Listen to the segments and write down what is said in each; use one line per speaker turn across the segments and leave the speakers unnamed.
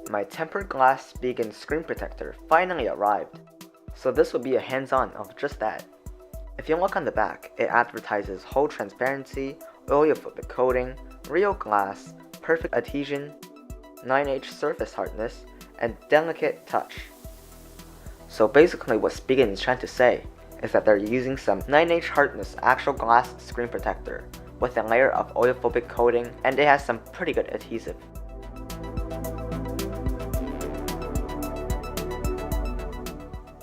My tempered glass vegan screen protector finally arrived, so this will be a hands-on of just that. If you look on the back, it advertises whole transparency, oil-phobic coating, real glass, perfect adhesion, 9H surface hardness, and delicate touch. So basically what Spigen is trying to say is that they're using some 9H hardness actual glass screen protector with a layer of oil-phobic coating, and it has some pretty good adhesive.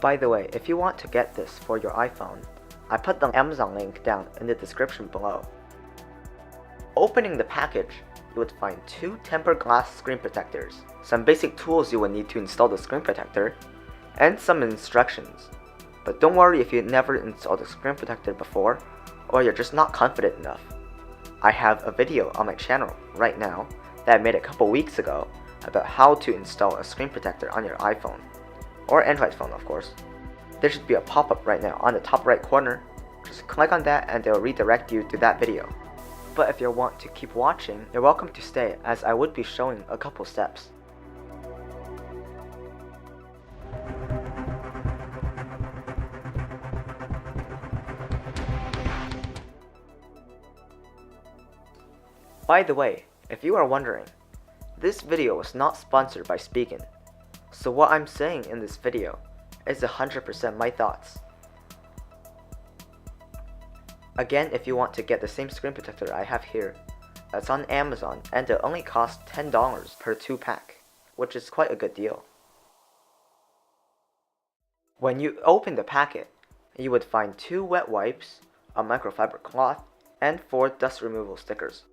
By the way, if you want to get this for your iPhone, I put the Amazon link down in the description below. Opening the package, you would find 2 tempered glass screen protectors, some basic tools you would need to install the screen protector, and some instructions. But don't worry if you never installed a screen protector before, or you're just not confident enough. I have a video on my channel right now that I made a couple weeks ago about how to install a screen protector on your iPhone, or Android phone of course. There should be a pop-up right now on the top right corner. Just click on that and they'll redirect you to that video. But if you want to keep watching, you're welcome to stay, as I would be showing a couple steps. By the way, if you are wondering, this video was not sponsored by Spigen, so what I'm saying in this video is 100% my thoughts. Again, if you want to get the same screen protector I have here, it's on Amazon and it only costs $10 per 2-pack, which is quite a good deal. When you open the packet, you would find 2 wet wipes, a microfiber cloth, and 4 dust removal stickers.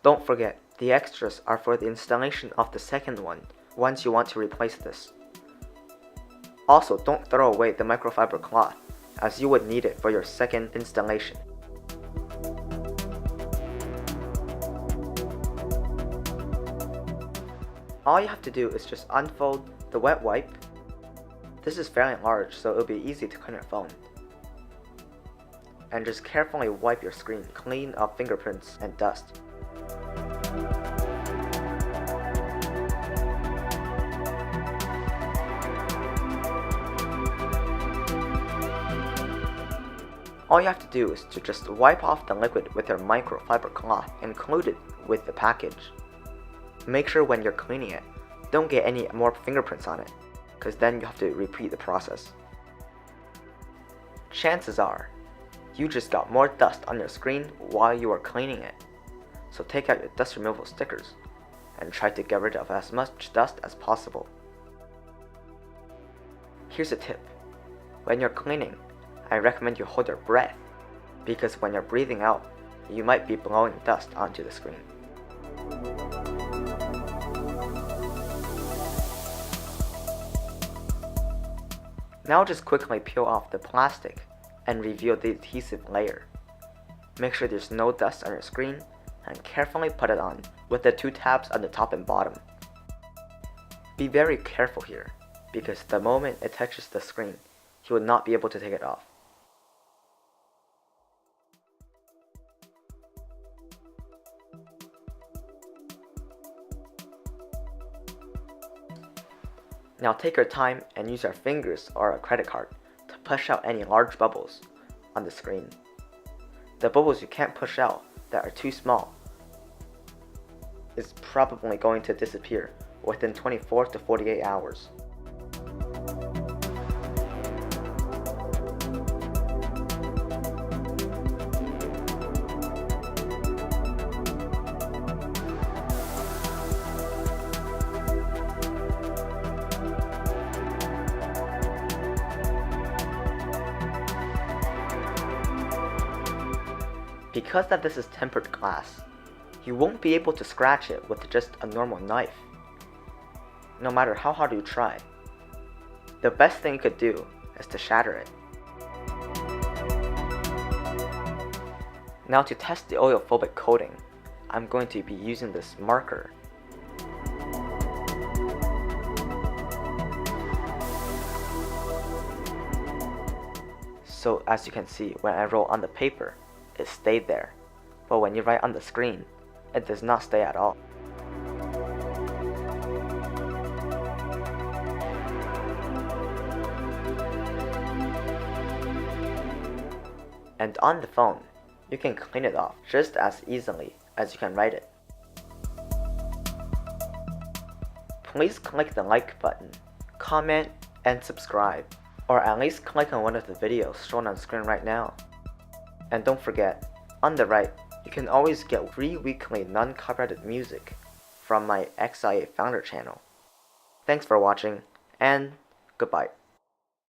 Don't forget, the extras are for the installation of the second one once you want to replace this. Also, don't throw away the microfiber cloth, as you would need it for your second installation. All you have to do is just unfold the wet wipe. This is fairly large, so it'll be easy to clean your phone. And just carefully wipe your screen clean of fingerprints and dust. All you have to do is to just wipe off the liquid with your microfiber cloth included with the package. Make sure when you're cleaning it, don't get any more fingerprints on it, because then you have to repeat the process. Chances are, you just got more dust on your screen while you were cleaning it. So take out your dust removal stickers and try to get rid of as much dust as possible. Here's a tip. When you're cleaning, I recommend you hold your breath, because when you're breathing out, you might be blowing dust onto the screen. Now just quickly peel off the plastic and reveal the adhesive layer. Make sure there's no dust on your screen and carefully put it on with the 2 tabs on the top and bottom. Be very careful here, because the moment it touches the screen, you will not be able to take it off. Now take your time and use your fingers or a credit card to push out any large bubbles on the screen. The bubbles you can't push out that are too small is probably going to disappear within 24 to 48 hours. Because that this is tempered glass, you won't be able to scratch it with just a normal knife, no matter how hard you try. The best thing you could do is to shatter it. Now to test the oil-phobic coating, I'm going to be using this marker. So as you can see, when I roll on the paper, it stayed there, but when you write on the screen, it does not stay at all. And on the phone, you can clean it off just as easily as you can write it. Please click the like button, comment, and subscribe, or at least click on one of the videos shown on screen right now. And don't forget, on the right, you can always get free weekly non-copyrighted music from my XIA Founder channel. Thanks for watching, and goodbye.